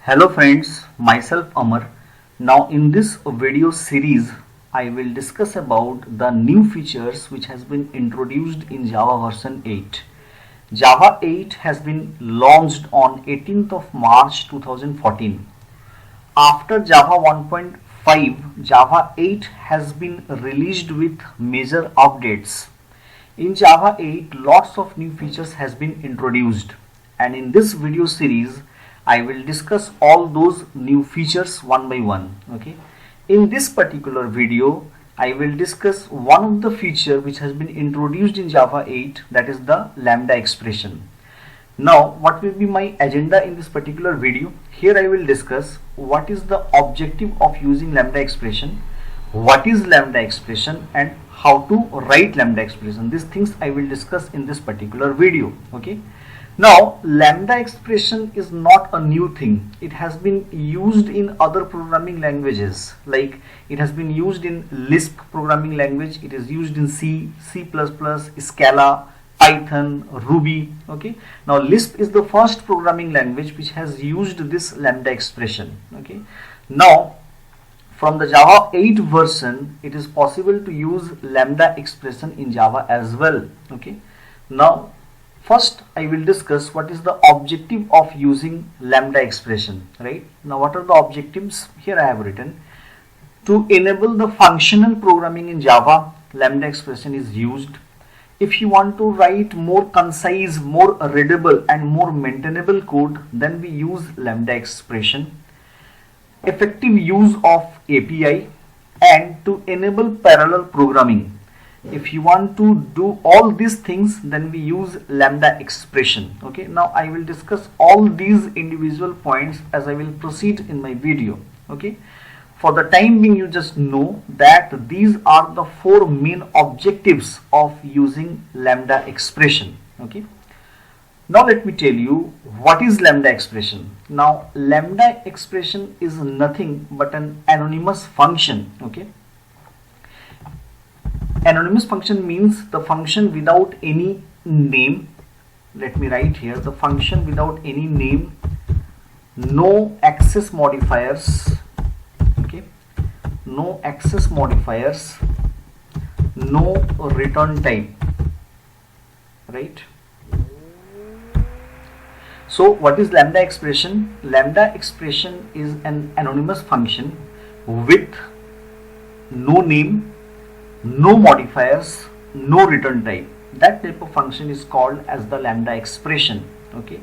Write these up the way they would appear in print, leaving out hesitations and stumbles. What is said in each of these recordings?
Hello friends, myself Amar. Now in this video series I will discuss about the new features which has been introduced in Java version 8. Java 8 has been launched on 18th of March 2014. After Java 1.5, Java 8 has been released with major updates. In Java 8, lots of new features has been introduced, and in this video series I will discuss all those new features one by one. Okay. In this particular video, I will discuss one of the feature which has been introduced in Java 8, that is the lambda expression. Now, what will be my agenda in this particular video? Here I will discuss what is the objective of using lambda expression, what is lambda expression, and how to write lambda expression. These things I will discuss in this particular video. Okay. Now, lambda expression is not a new thing. It has been used in other programming languages, like it has been used in Lisp programming language, it is used in C, C++, Scala, Python, Ruby. Okay. Now, Lisp is the first programming language which has used this lambda expression. Okay. Now, from the Java 8 version, it is possible to use lambda expression in Java as well. Okay. Now, first, I will discuss what is the objective of using lambda expression, right? Now, what are the objectives? Here I have written, to enable the functional programming in Java, lambda expression is used. If you want to write more concise, more readable and more maintainable code, then we use lambda expression. Effective use of API, and to enable parallel programming. If you want to do all these things, then we use lambda expression. Okay. Now I will discuss all these individual points as I will proceed in my video. Okay. For the time being, you just know that these are the four main objectives of using lambda expression. Okay. Now let me tell you what is lambda expression. Now, lambda expression is nothing but an anonymous function. Okay. Anonymous function means the function without any name. Let me write here, the function without any name, no access modifiers. Okay, no access modifiers, no return type, right? So what is lambda expression? Lambda expression is an anonymous function with no name, no modifiers, no return type. That type of function is called as the lambda expression. Okay.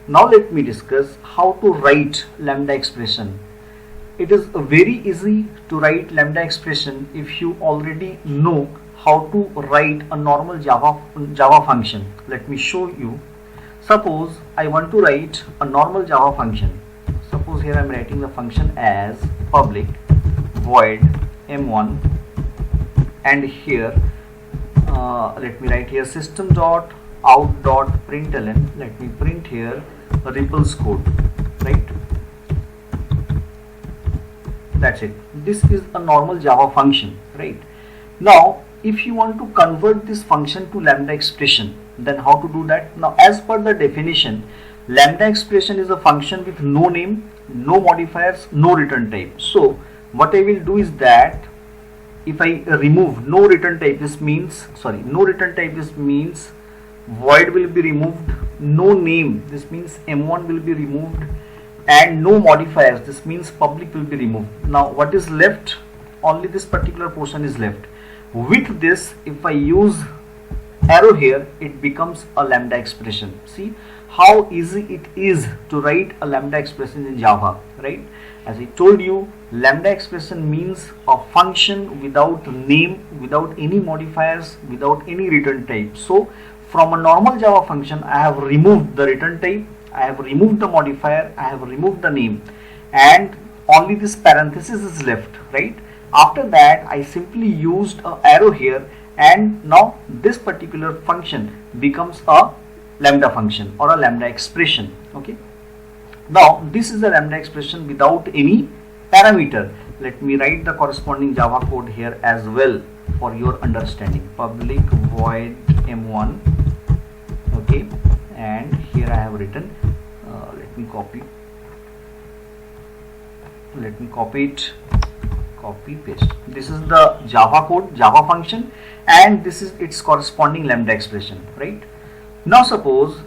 Now let me discuss how to write lambda expression. It is very easy to write lambda expression if you already know how to write a normal Java function. Let me show you. Suppose I want to write a normal Java function. Suppose here I am writing the function as public void m1, and here let me write here system.out.println. Let me print here Ripple's code, right? That's it. This is a normal Java function, right? Now, if you want to convert this function to lambda expression, then how to do that? Now, as per the definition, lambda expression is a function with no name, no modifiers, no return type. So what I will do is that if I remove no return type, this means void will be removed, no name, this means m1 will be removed, and no modifiers, this means public will be removed. Now what is left? Only this particular portion is left. With this, if I use arrow here, it becomes a lambda expression. See how easy it is to write a lambda expression in Java, right? As I told you, lambda expression means a function without name, without any modifiers, without any return type. So from a normal Java function, I have removed the return type, I have removed the modifier, I have removed the name, and only this parenthesis is left, right? After that, I simply used an arrow here, and now this particular function becomes a lambda function or a lambda expression. Okay. Now this is a lambda expression without any parameter. Let me write the corresponding Java code here as well for your understanding. Public void m1. Okay, and here I have written, let me copy let me copy it, copy paste. This is the Java code, Java function, and this is its corresponding lambda expression, right? Now suppose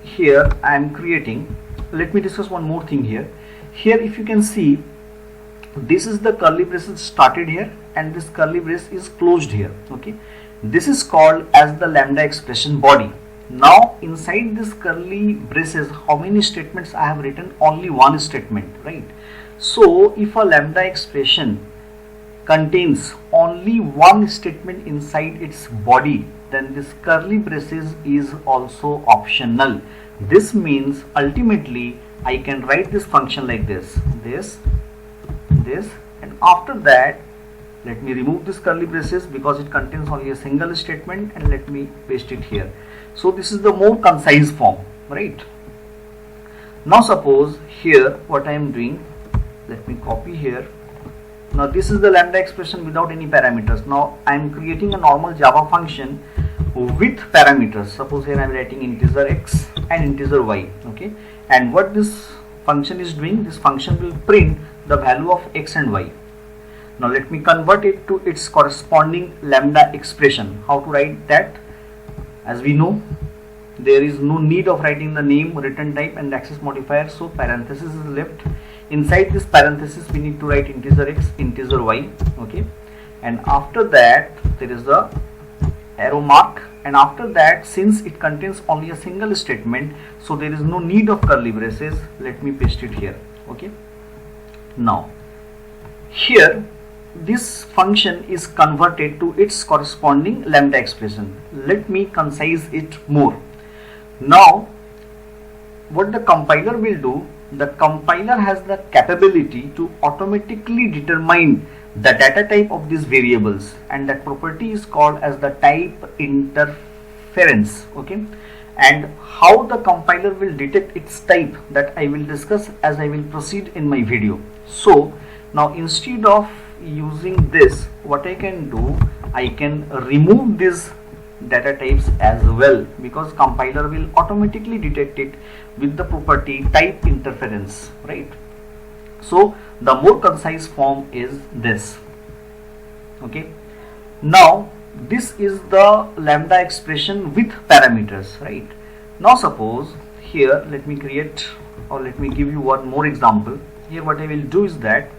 here I am creating, let me discuss one more thing here. Here if you can see, this is the curly braces started here and this curly brace is closed here, okay? This is called as the lambda expression body. Now inside this curly braces, how many statements I have written? Only one statement, right? So if a lambda expression contains only one statement inside its body, then this curly braces is also optional. This means ultimately I can write this function like this, and after that let me remove this curly braces because it contains only a single statement, and let me paste it here. So this is the more concise form, right? Now suppose here what I am doing, let me copy here. Now this is the lambda expression without any parameters. Now I am creating a normal Java function with parameters. Suppose here I am writing integer x and integer y, okay? And what this function is doing, this function will print the value of x and y. Now let me convert it to its corresponding lambda expression. How to write that? As we know, there is no need of writing the name, return type and access modifier, so parenthesis is left. Inside this parenthesis we need to write integer x, integer y, okay? And after that there is the arrow mark, and after that since it contains only a single statement, so there is no need of curly braces. Let me paste it here, okay? Now here this function is converted to its corresponding lambda expression. Let me concise it more. Now what the compiler will do, the compiler has the capability to automatically determine the data type of these variables, and that property is called as the type interference, okay? And how the compiler will detect its type, that I will discuss as I will proceed in my video. So now instead of using this, what I can do, I can remove these data types as well, because compiler will automatically detect it with the property type interference, right? So the more concise form is this, okay? Now this is the lambda expression with parameters, right? Now suppose here, let me create, or let me give you one more example. Here what I will do is that,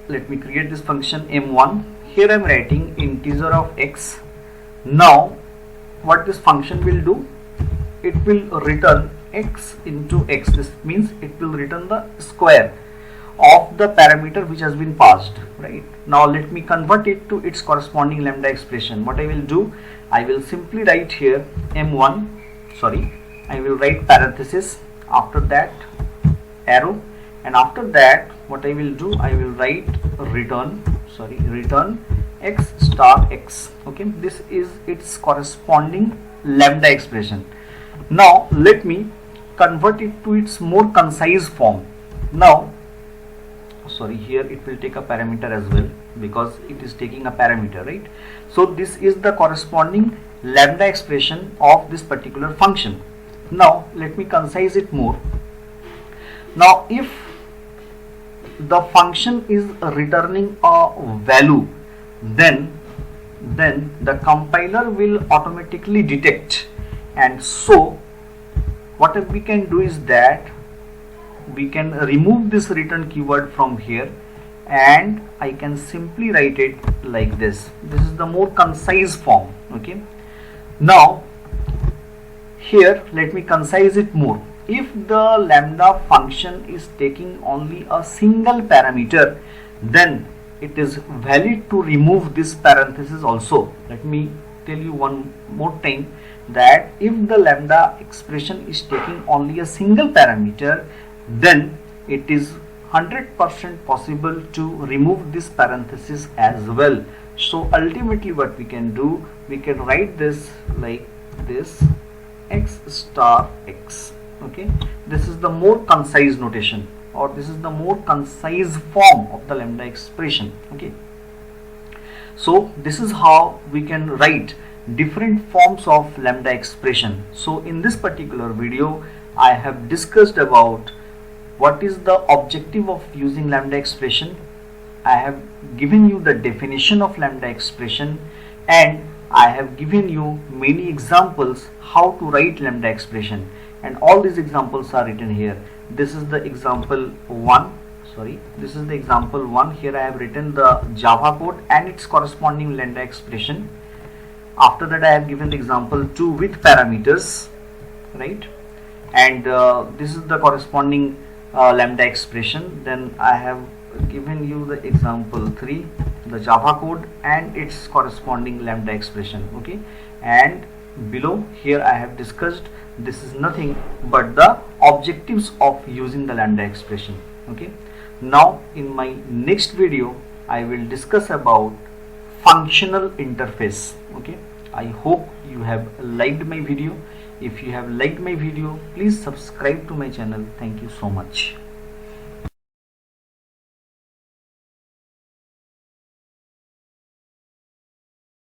let me create this function m1. Here I am writing integer of x. Now what this function will do, it will return x into x. This means it will return the square of the parameter which has been passed, right? Now let me convert it to its corresponding lambda expression. What I will do, I will simply write here m1, sorry, I will write parenthesis, after that arrow, and after that what I will do, I will write return x star x, okay? This is its corresponding lambda expression. Now let me convert it to its more concise form. Now sorry, here it will take a parameter as well because it is taking a parameter, right? So this is the corresponding lambda expression of this particular function. Now let me concise it more. Now if the function is returning a value, then the compiler will automatically detect, and so what we can do is that we can remove this return keyword from here, and I can simply write it like this. This is the more concise form, okay? Now here let me concise it more. If the lambda function is taking only a single parameter, then it is valid to remove this parenthesis also. Let me tell you one more time that if the lambda expression is taking only a single parameter, then it is 100% possible to remove this parenthesis as well. So ultimately what we can do, we can write this like this, x star x, okay? This is the more concise notation, or this is the more concise form of the lambda expression, okay? So this is how we can write different forms of lambda expression. So in this particular video I have discussed about What is the objective of using lambda expression? I have given you the definition of lambda expression, and I have given you many examples how to write lambda expression, and all these examples are written here. This is the example 1. This is the example 1. Here I have written the Java code and its corresponding lambda expression. After that I have given the example 2 with parameters, right? And this is the corresponding lambda expression. Then I have given you the example 3, the Java code and its corresponding lambda expression. Okay, and below here I have discussed, this is nothing but the objectives of using the lambda expression. Okay, now in my next video I will discuss about functional interface. Okay, I hope you have liked my video. If you have liked my video, please subscribe to my channel. Thank you so much.